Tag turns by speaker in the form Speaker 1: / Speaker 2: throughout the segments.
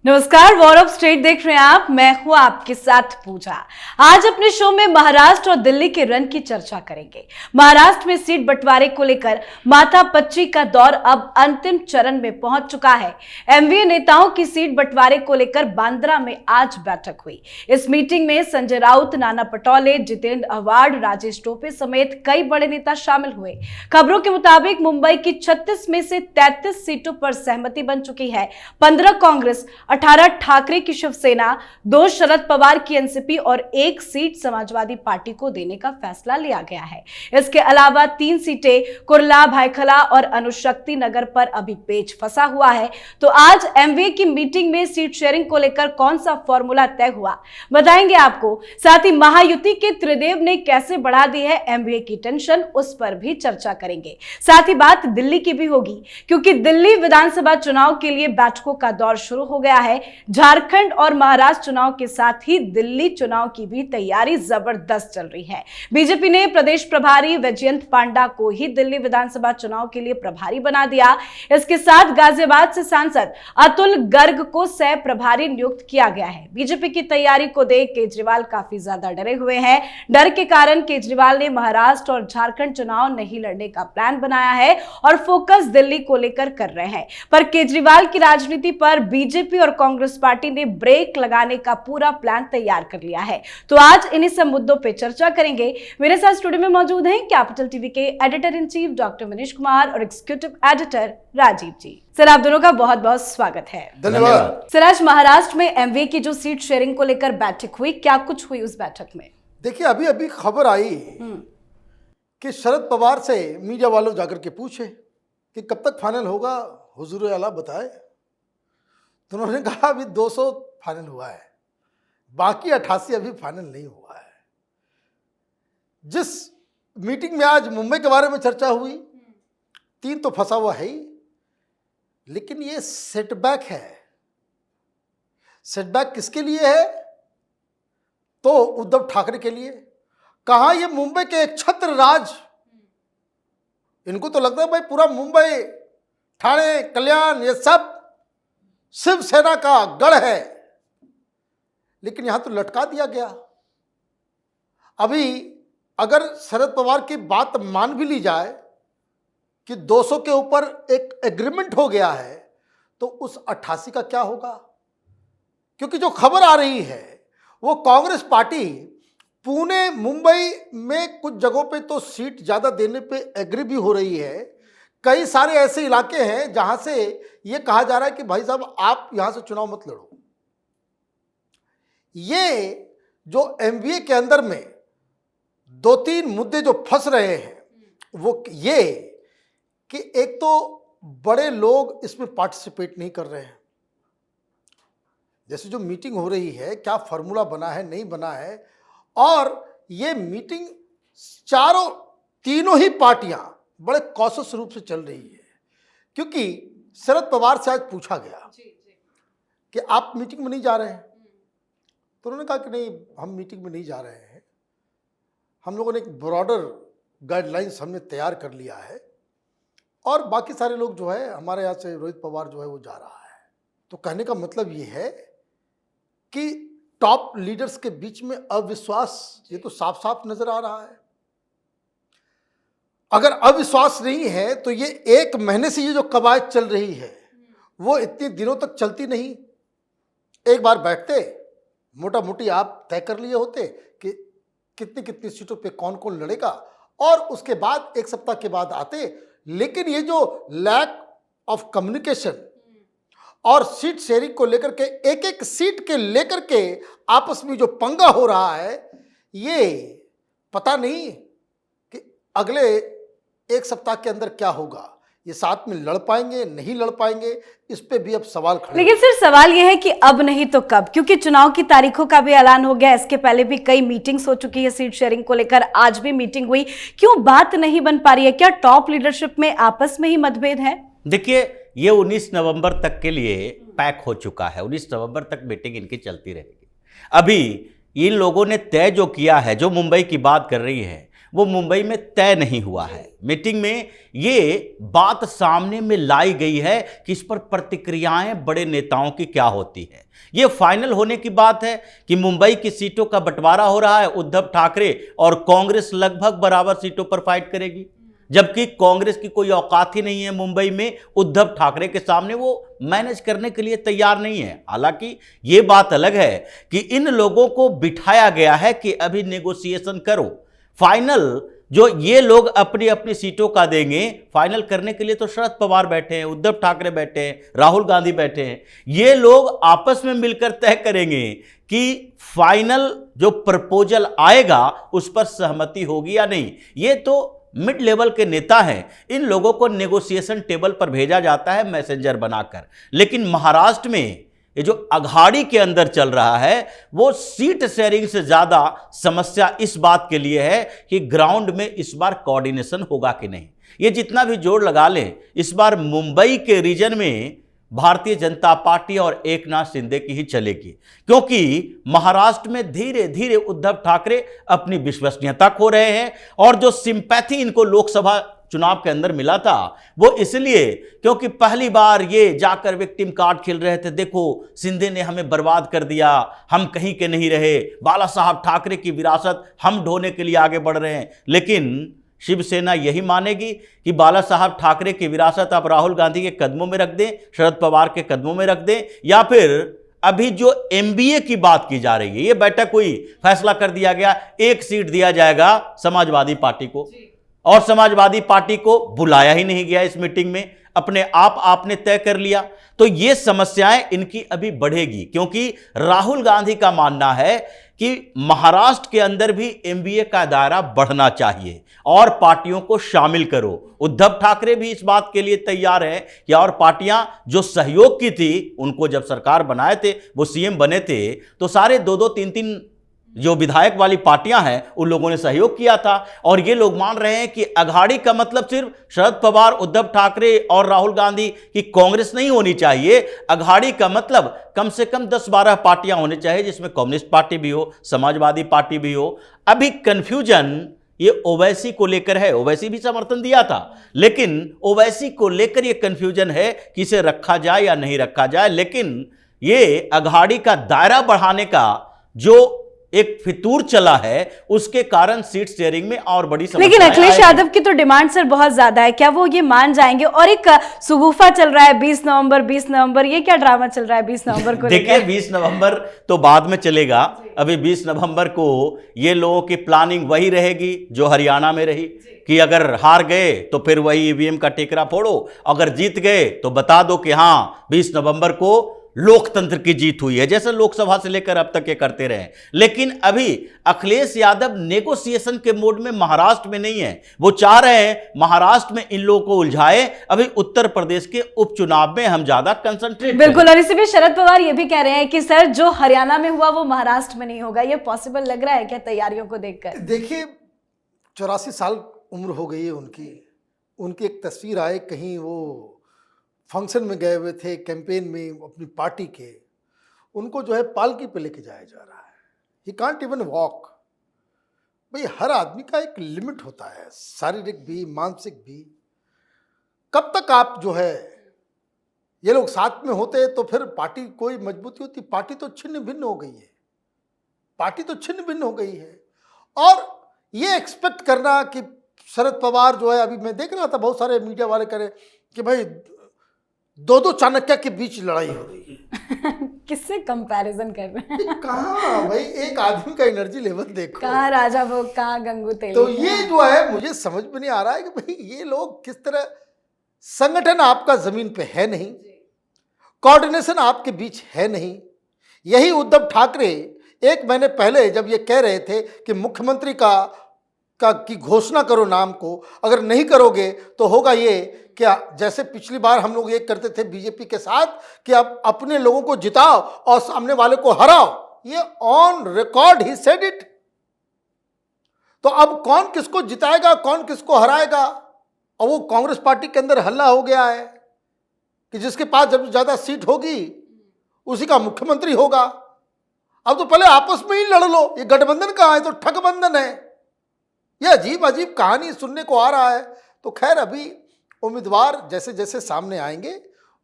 Speaker 1: नमस्कार, war of state देख रहे हैं आप। मैं हूं आपके साथ पूजा। आज अपने शो में महाराष्ट्र और दिल्ली के रन की चर्चा करेंगे। महाराष्ट्र में सीट बंटवारे को लेकर माथापच्ची का दौर अब अंतिम चरण में पहुंच चुका है। एमवीए नेताओं की सीट बंटवारे को लेकर बांद्रा में आज बैठक हुई। इस मीटिंग में संजय राउत, नाना पटोले, जितेंद्र आव्हाड, राजेश टोपे समेत कई बड़े नेता शामिल हुए। खबरों के मुताबिक मुंबई की 36 में से 33 सीटों पर सहमति बन चुकी है। 15 कांग्रेस, 18 ठाकरे की शिवसेना, 2 शरद पवार की एनसीपी और 1 सीट समाजवादी पार्टी को देने का फैसला लिया गया है। इसके अलावा 3 सीटें कुर्ला, भायखला और अनुशक्ति नगर पर अभी पेच फंसा हुआ है। तो आज एमवीए की मीटिंग में सीट शेयरिंग को लेकर कौन सा फॉर्मूला तय हुआ, बताएंगे आपको। साथ ही महायुति के त्रिदेव ने कैसे बढ़ा दी है एमवीए की टेंशन, उस पर भी चर्चा करेंगे। साथ ही बात दिल्ली की भी होगी, क्योंकि दिल्ली विधानसभा चुनाव के लिए बैठकों का दौर शुरू हो गया है। झारखंड और महाराष्ट्र चुनाव के साथ ही दिल्ली चुनाव की भी तैयारी जबरदस्त चल रही है। बीजेपी ने प्रदेश प्रभारी वैजयंत पांडा को ही दिल्ली विधानसभा चुनाव के लिए प्रभारी बना दिया। इसके साथ गाजियाबाद से सांसद अतुल गर्ग को सह प्रभारी नियुक्त किया गया है। बीजेपी की तैयारी को देख केजरीवाल काफी ज्यादा डरे हुए हैं। डर के कारण केजरीवाल ने महाराष्ट्र और झारखंड चुनाव नहीं लड़ने का प्लान बनाया है और फोकस दिल्ली को लेकर कर रहे हैं। पर केजरीवाल की राजनीति पर बीजेपी और कांग्रेस पार्टी ने ब्रेक लगाने का पूरा प्लान तैयार कर लिया है। तो आज इन्हीं सब मुद्दों पे चर्चा करेंगे। मेरे साथ स्टूडियो में मौजूद हैं कैपिटल टीवी के editor in chief doctor Manish Kumar और एग्जीक्यूटिव एडिटर राजीव जी। सर, आप दोनों का बहुत बहुत स्वागत है।
Speaker 2: धन्यवाद।
Speaker 1: सर, आज महाराष्ट्र में एमवीए की जो सीट शेयरिंग को लेकर बैठक हुई, क्या कुछ हुई उस बैठक में?
Speaker 2: देखिए, अभी अभी खबर आई कि शरद पवार से मीडिया वालों जाकर के पूछे कि कब तक फाइनल होगा, हुजूर आला बताए। तो उन्होंने कहा अभी 200 फाइनल हुआ है, बाकी 88 अभी फाइनल नहीं हुआ है। जिस मीटिंग में आज मुंबई के बारे में चर्चा हुई, 3 तो फंसा हुआ है ही, लेकिन ये सेटबैक है। सेटबैक किसके लिए है? तो उद्धव ठाकरे के लिए। कहा ये मुंबई के एक छत्र राज, इनको तो लगता है भाई पूरा मुंबई, ठाणे, कल्याण, ये सब शिवसेना का गढ़ है, लेकिन यहां तो लटका दिया गया। अभी अगर शरद पवार की बात मान भी ली जाए कि 200 के ऊपर एक एग्रीमेंट हो गया है, तो उस 88 का क्या होगा? क्योंकि जो खबर आ रही है वो कांग्रेस पार्टी पुणे, मुंबई में कुछ जगहों पे तो सीट ज्यादा देने पे एग्री भी हो रही है। कई सारे ऐसे इलाके हैं जहां से ये कहा जा रहा है कि भाई साहब आप यहां से चुनाव मत लड़ो। ये जो एमवीए के अंदर में 2-3 मुद्दे जो फंस रहे हैं वो ये कि एक तो बड़े लोग इसमें पार्टिसिपेट नहीं कर रहे हैं। जैसे जो मीटिंग हो रही है, क्या फॉर्मूला बना है, नहीं बना है, और ये मीटिंग तीनों ही पार्टियां बड़े कॉशियस रूप से चल रही है। क्योंकि शरद पवार से आज पूछा गया कि आप मीटिंग में नहीं जा रहे हैं, तो उन्होंने कहा कि नहीं, हम मीटिंग में नहीं जा रहे हैं। हम लोगों ने एक ब्रॉडर गाइडलाइंस हमने तैयार कर लिया है, और बाकी सारे लोग जो है, हमारे यहाँ से रोहित पवार जो है वो जा रहा है। तो कहने का मतलब ये है कि टॉप लीडर्स के बीच में अविश्वास, ये तो साफ साफ नजर आ रहा है। अगर अविश्वास नहीं है तो ये 1 महीने से ये जो कवायद चल रही है वो इतने दिनों तक चलती नहीं। एक बार बैठते, मोटा मोटी आप तय कर लिए होते कि कितनी कितनी सीटों पे कौन कौन लड़ेगा, और उसके बाद 1 सप्ताह के बाद आते। लेकिन ये जो लैक ऑफ कम्युनिकेशन और सीट शेयरिंग को लेकर के, एक एक सीट के लेकर के आपस में जो पंगा हो रहा है, ये पता नहीं कि अगले 1 सप्ताह के अंदर क्या होगा। ये साथ में लड़ पाएंगे, नहीं लड़ पाएंगे, इस पे भी अब सवाल खड़े।
Speaker 1: लेकिन सिर्फ सवाल यह है कि अब नहीं तो कब, क्योंकि चुनाव की तारीखों का भी ऐलान हो गया। इसके पहले भी कई मीटिंग्स हो चुकी है सीट शेयरिंग को लेकर, आज भी मीटिंग हुई। क्यों बात नहीं बन पा रही है? क्या टॉप लीडरशिप में आपस में ही मतभेद है?
Speaker 3: देखिए, ये 19 नवंबर तक के लिए पैक हो चुका है। 19 नवंबर तक मीटिंग इनकी चलती रहेगी। अभी इन लोगों ने तय जो किया है, जो मुंबई की बात कर रही है, वो मुंबई में तय नहीं हुआ है। मीटिंग में ये बात सामने में लाई गई है कि इस पर प्रतिक्रियाएं बड़े नेताओं की क्या होती है। ये फाइनल होने की बात है कि मुंबई की सीटों का बंटवारा हो रहा है। उद्धव ठाकरे और कांग्रेस लगभग बराबर सीटों पर फाइट करेगी, जबकि कांग्रेस की कोई औकात ही नहीं है मुंबई में उद्धव ठाकरे के सामने, वो मैनेज करने के लिए तैयार नहीं है। हालांकि ये बात अलग है कि इन लोगों को बिठाया गया है कि अभी नेगोशिएशन करो। फाइनल जो ये लोग अपनी अपनी सीटों का देंगे, फाइनल करने के लिए तो शरद पवार बैठे हैं, उद्धव ठाकरे बैठे हैं, राहुल गांधी बैठे हैं। ये लोग आपस में मिलकर तय करेंगे कि फाइनल जो प्रपोजल आएगा उस पर सहमति होगी या नहीं। ये तो मिड लेवल के नेता हैं, इन लोगों को नेगोशिएशन टेबल पर भेजा जाता है मैसेंजर बनाकर। लेकिन महाराष्ट्र में ये जो अघाड़ी के अंदर चल रहा है वो सीट शेयरिंग से ज्यादा समस्या इस बात के लिए है कि ग्राउंड में इस बार कोऑर्डिनेशन होगा कि नहीं। ये जितना भी जोर लगा लें, इस बार मुंबई के रीजन में भारतीय जनता पार्टी और एकनाथ शिंदे की ही चलेगी, क्योंकि महाराष्ट्र में धीरे धीरे उद्धव ठाकरे अपनी विश्वसनीयता खो रहे हैं। और जो सिंपैथी इनको लोकसभा चुनाव के अंदर मिला था वो इसलिए क्योंकि पहली बार ये जाकर विक्टिम कार्ड खेल रहे थे, देखो शिंदे ने हमें बर्बाद कर दिया, हम कहीं के नहीं रहे, बाला साहब ठाकरे की विरासत हम ढोने के लिए आगे बढ़ रहे हैं। लेकिन शिवसेना यही मानेगी कि बाला साहब ठाकरे की विरासत आप राहुल गांधी के कदमों में रख दें, शरद पवार के कदमों में रख दें, या फिर अभी जो एमबीए की बात की जा रही है, ये बैठक हुई, फैसला कर दिया गया 1 सीट दिया जाएगा समाजवादी पार्टी को, और समाजवादी पार्टी को बुलाया ही नहीं गया इस मीटिंग में, अपने आप आपने तय कर लिया। तो ये समस्याएं इनकी अभी बढ़ेगी, क्योंकि राहुल गांधी का मानना है कि महाराष्ट्र के अंदर भी एमबीए का दायरा बढ़ना चाहिए और पार्टियों को शामिल करो। उद्धव ठाकरे भी इस बात के लिए तैयार है कि और पार्टियां जो सहयोग की थी, उनको जब सरकार बनाए थे, वो सीएम बने थे, तो सारे 2-2, 3-3 जो विधायक वाली पार्टियां हैं उन लोगों ने सहयोग किया था। और ये लोग मान रहे हैं कि अघाड़ी का मतलब सिर्फ शरद पवार, उद्धव ठाकरे और राहुल गांधी की कांग्रेस नहीं होनी चाहिए। अघाड़ी का मतलब कम से कम 10-12 पार्टियां होनी चाहिए, जिसमें कम्युनिस्ट पार्टी भी हो, समाजवादी पार्टी भी हो। अभी कंफ्यूजन ये ओवैसी को लेकर है, ओवैसी भी समर्थन दिया था, लेकिन ओवैसी को लेकर ये कंफ्यूजन है कि इसे रखा जाए या नहीं रखा जाए। लेकिन ये अघाड़ी का दायरा बढ़ाने का जो एक फितूर चला है, उसके कारण सीट शेयरिंग में और बड़ी समस्या।
Speaker 1: लेकिन अखिलेश यादव की तो डिमांड सर बहुत ज्यादा है, क्या वो ये मान जाएंगे? और एक सुगुफा चल रहा है 20 नवंबर, ये क्या ड्रामा चल रहा है 20 नवंबर को?
Speaker 3: देखिए 20 नवंबर तो बाद में चलेगा। अभी 20 नवंबर को ये लोगों की प्लानिंग वही रहेगी जो हरियाणा में रही कि अगर हार गए तो फिर वही ईवीएम का टेकरा फोड़ो, अगर जीत गए तो बता दो कि हाँ 20 नवंबर को लोकतंत्र की जीत हुई है, जैसे लोकसभा से लेकर अब तक ये करते रहे। लेकिन अभी अखिलेश यादव नेगोशिएशन के मोड में महाराष्ट्र में नहीं है। वो चाह रहे हैं महाराष्ट्र में इन लोगों को उलझाए, अभी उत्तर प्रदेश के उपचुनाव में हम ज्यादा कंसंट्रेट।
Speaker 1: बिल्कुल, और इसी पे शरद पवार ये भी कह रहे हैं कि सर जो हरियाणा में हुआ वो महाराष्ट्र में नहीं होगा। ये पॉसिबल लग रहा है क्या तैयारियों को देखकर?
Speaker 2: देखिए 84 साल उम्र हो गई है उनकी एक तस्वीर आए, कहीं वो फंक्शन में गए हुए थे, कैंपेन में अपनी पार्टी के, उनको जो है पालकी पे लेके जाया जा रहा है। He can't even walk. भाई हर आदमी का एक लिमिट होता है, शारीरिक भी मानसिक भी। कब तक आप जो है ये लोग साथ में होते तो फिर पार्टी कोई मजबूती होती। पार्टी तो छिन्न भिन्न हो गई है। और ये एक्सपेक्ट करना कि शरद पवार जो है, अभी मैं देख रहा था बहुत सारे मीडिया वाले कह रहे कि भाई 2 चाणक्य के बीच लड़ाई हो रही है।
Speaker 1: किससे कंपैरिजन कर रहे हैं?
Speaker 2: कहाँ भाई, एक आदमी का एनर्जी लेवल देखो,
Speaker 1: कहाँ राजा भोग, कहाँ गंगू तेली।
Speaker 2: तो ये जो है मुझे समझ में नहीं आ रहा है कि भाई ये लोग किस तरह, संगठन आपका जमीन पे है नहीं, कोऑर्डिनेशन आपके बीच है नहीं। यही उद्धव ठाकरे 1 महीने पहले जब ये कह रहे थे कि मुख्यमंत्री की घोषणा करो नाम को, अगर नहीं करोगे तो होगा ये, क्या जैसे पिछली बार हम लोग ये करते थे बीजेपी के साथ कि आप अपने लोगों को जिताओ और सामने वाले को हराओ। ये on record he said it. तो अब कौन किसको जिताएगा, कौन किसको हराएगा? और वो कांग्रेस पार्टी के अंदर हल्ला हो गया है कि जिसके पास जब ज्यादा सीट होगी उसी का मुख्यमंत्री होगा। अब तो पहले आपस में ही लड़ लो, ये गठबंधन कहाँ है, तो ठगबंधन है। ये अजीब अजीब कहानी सुनने को आ रहा है। तो खैर अभी उम्मीदवार जैसे जैसे सामने आएंगे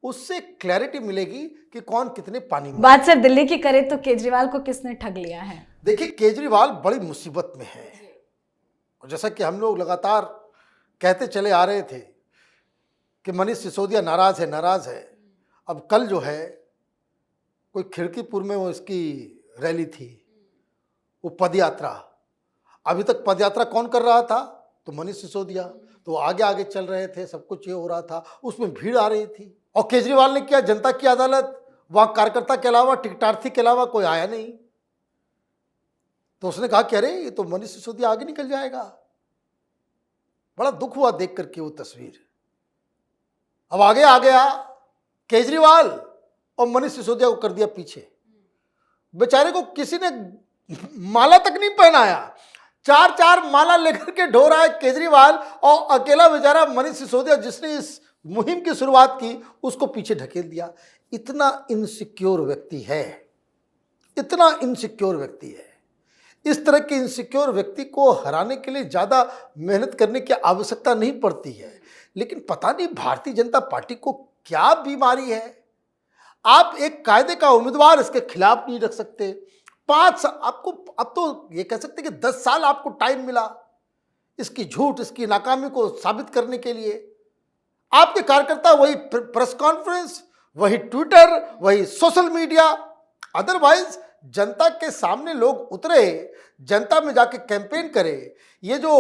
Speaker 2: उससे क्लैरिटी मिलेगी कि कौन कितने पानी में।
Speaker 1: बात सर दिल्ली की करें तो केजरीवाल को किसने ठग लिया है?
Speaker 2: देखिए केजरीवाल बड़ी मुसीबत में है, और जैसा कि हम लोग लगातार कहते चले आ रहे थे कि मनीष सिसोदिया नाराज है। अब कल जो है कोई खिड़कीपुर में वो इसकी रैली थी, वो पदयात्रा, अभी तक पदयात्रा कौन कर रहा था? तो मनीष सिसोदिया। तो आगे आगे चल रहे थे, सब कुछ ये हो रहा था, उसमें भीड़ आ रही थी। और केजरीवाल ने किया जनता की अदालत, वहाँ कार्यकर्ता के अलावा टिकटार्थी के अलावा कोई आया नहीं। तो उसने कहा कि अरे ये तो मनीष सिसोदिया आगे निकल जाएगा। बड़ा दुख हुआ देख करके वो तस्वीर। अब आगे आ गया केजरीवाल और मनीष सिसोदिया को कर दिया पीछे। बेचारे को किसी ने माला तक नहीं पहनाया, 4 माला लेकर के ढो रहा है केजरीवाल, और अकेला बेचारा मनीष सिसोदिया जिसने इस मुहिम की शुरुआत की उसको पीछे ढकेल दिया। इतना इनसिक्योर व्यक्ति है, इतना इनसिक्योर व्यक्ति है। इस तरह के इनसिक्योर व्यक्ति को हराने के लिए ज़्यादा मेहनत करने की आवश्यकता नहीं पड़ती है। लेकिन पता नहीं भारतीय जनता पार्टी को क्या बीमारी है। आप एक कायदे का उम्मीदवार इसके खिलाफ नहीं रख सकते। 5 आपको, अब तो ये कह सकते कि 10 साल आपको टाइम मिला इसकी झूठ, इसकी नाकामी को साबित करने के लिए। आपके कार्यकर्ता वही प्रेस कॉन्फ्रेंस, वही ट्विटर, वही सोशल मीडिया। अदरवाइज जनता के सामने लोग उतरे, जनता में जाके कैंपेन करे। ये जो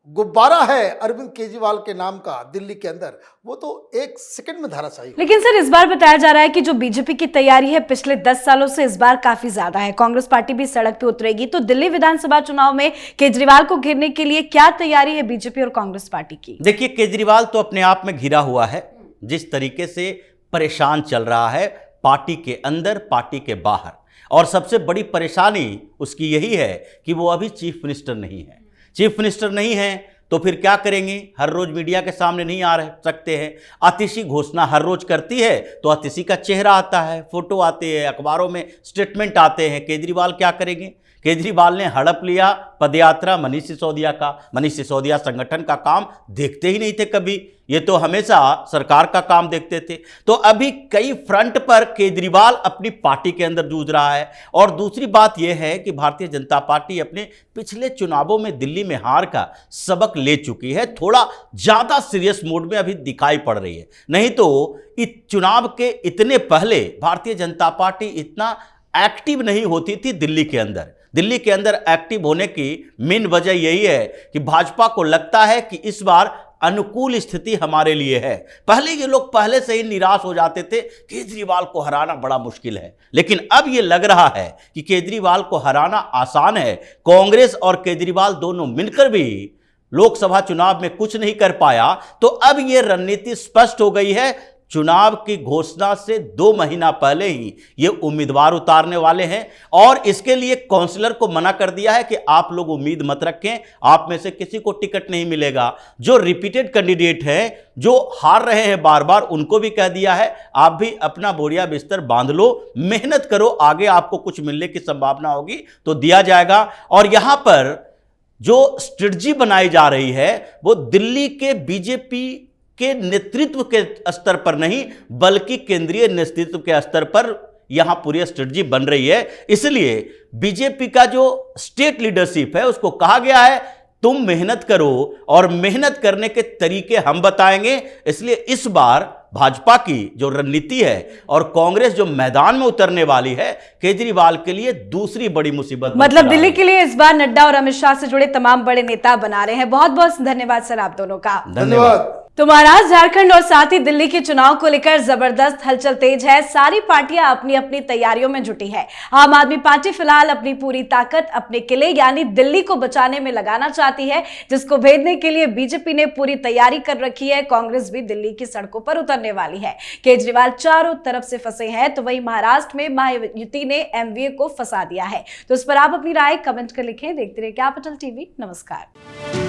Speaker 2: गुब्बारा है अरविंद केजरीवाल के नाम का दिल्ली के अंदर, वो तो 1 सेकंड में धराशायी।
Speaker 1: लेकिन सर इस बार बताया जा रहा है कि जो बीजेपी की तैयारी है पिछले 10 सालों से इस बार काफी ज्यादा है। कांग्रेस पार्टी भी सड़क पे उतरेगी। तो दिल्ली विधानसभा चुनाव में केजरीवाल को घेरने के लिए क्या तैयारी है बीजेपी और कांग्रेस पार्टी की?
Speaker 3: देखिए केजरीवाल तो अपने आप में घिरा हुआ है, जिस तरीके से परेशान चल रहा है पार्टी के अंदर, पार्टी के बाहर। और सबसे बड़ी परेशानी उसकी यही है कि वो अभी चीफ मिनिस्टर नहीं है। चीफ मिनिस्टर नहीं है तो फिर क्या करेंगे? हर रोज मीडिया के सामने नहीं आ सकते हैं। आतिशी घोषणा हर रोज करती है तो आतिशी का चेहरा आता है, फोटो आते हैं, अखबारों में स्टेटमेंट आते हैं। केजरीवाल क्या करेंगे? केजरीवाल ने हड़प लिया पदयात्रा मनीष सिसोदिया का। मनीष सिसोदिया संगठन का काम देखते ही नहीं थे कभी, ये तो हमेशा सरकार का काम देखते थे। तो अभी कई फ्रंट पर केजरीवाल अपनी पार्टी के अंदर जूझ रहा है। और दूसरी बात यह है कि भारतीय जनता पार्टी अपने पिछले चुनावों में दिल्ली में हार का सबक ले चुकी है, थोड़ा ज्यादा सीरियस मोड में अभी दिखाई पड़ रही है। नहीं तो इस चुनाव के इतने पहले भारतीय जनता पार्टी इतना एक्टिव नहीं होती थी दिल्ली के अंदर। दिल्ली के अंदर एक्टिव होने की मेन वजह यही है कि भाजपा को लगता है कि इस बार अनुकूल स्थिति हमारे लिए है। पहले ये लोग पहले से ही निराश हो जाते थे, केजरीवाल को हराना बड़ा मुश्किल है। लेकिन अब ये लग रहा है कि केजरीवाल को हराना आसान है। कांग्रेस और केजरीवाल दोनों मिलकर भी लोकसभा चुनाव में कुछ नहीं कर पाया, तो अब ये रणनीति स्पष्ट हो गई है। चुनाव की घोषणा से 2 महीना पहले ही ये उम्मीदवार उतारने वाले हैं, और इसके लिए काउंसलर को मना कर दिया है कि आप लोग उम्मीद मत रखें, आप में से किसी को टिकट नहीं मिलेगा। जो रिपीटेड कैंडिडेट हैं, जो हार रहे हैं बार बार, उनको भी कह दिया है आप भी अपना बोरिया बिस्तर बांध लो, मेहनत करो, आगे आपको कुछ मिलने की संभावना होगी तो दिया जाएगा। और यहां पर जो स्ट्रेटजी बनाई जा रही है वो दिल्ली के बीजेपी के नेतृत्व के स्तर पर नहीं, बल्कि केंद्रीय नेतृत्व के स्तर पर यहां पूरी स्ट्रेटजी बन रही है। इसलिए बीजेपी का जो स्टेट लीडरशिप है उसको कहा गया है तुम मेहनत करो, और मेहनत करने के तरीके हम बताएंगे। इसलिए इस बार भाजपा की जो रणनीति है और कांग्रेस जो मैदान में उतरने वाली है, केजरीवाल के लिए दूसरी बड़ी मुसीबत।
Speaker 1: मतलब दिल्ली के लिए इस बार नड्डा और अमित शाह से जुड़े तमाम बड़े नेता बना रहे हैं। बहुत बहुत धन्यवाद सर आप दोनों का।
Speaker 2: धन्यवाद।
Speaker 1: तो महाराष्ट्र, झारखंड और साथ ही दिल्ली के चुनाव को लेकर जबरदस्त हलचल तेज है। सारी पार्टियां अपनी अपनी तैयारियों में जुटी है। आम आदमी पार्टी फिलहाल अपनी पूरी ताकत अपने किले यानी दिल्ली को बचाने में लगाना चाहती है, जिसको भेदने के लिए बीजेपी ने पूरी तैयारी कर रखी है। कांग्रेस भी दिल्ली की सड़कों पर उतरने वाली है। केजरीवाल चारों तरफ से फंसे हैं, तो वही महाराष्ट्र में महायुति ने एमवीए को फंसा दिया है। तो इस पर आप अपनी राय कमेंट कर लिखें। देखते रहिए कैपिटल टीवी। नमस्कार।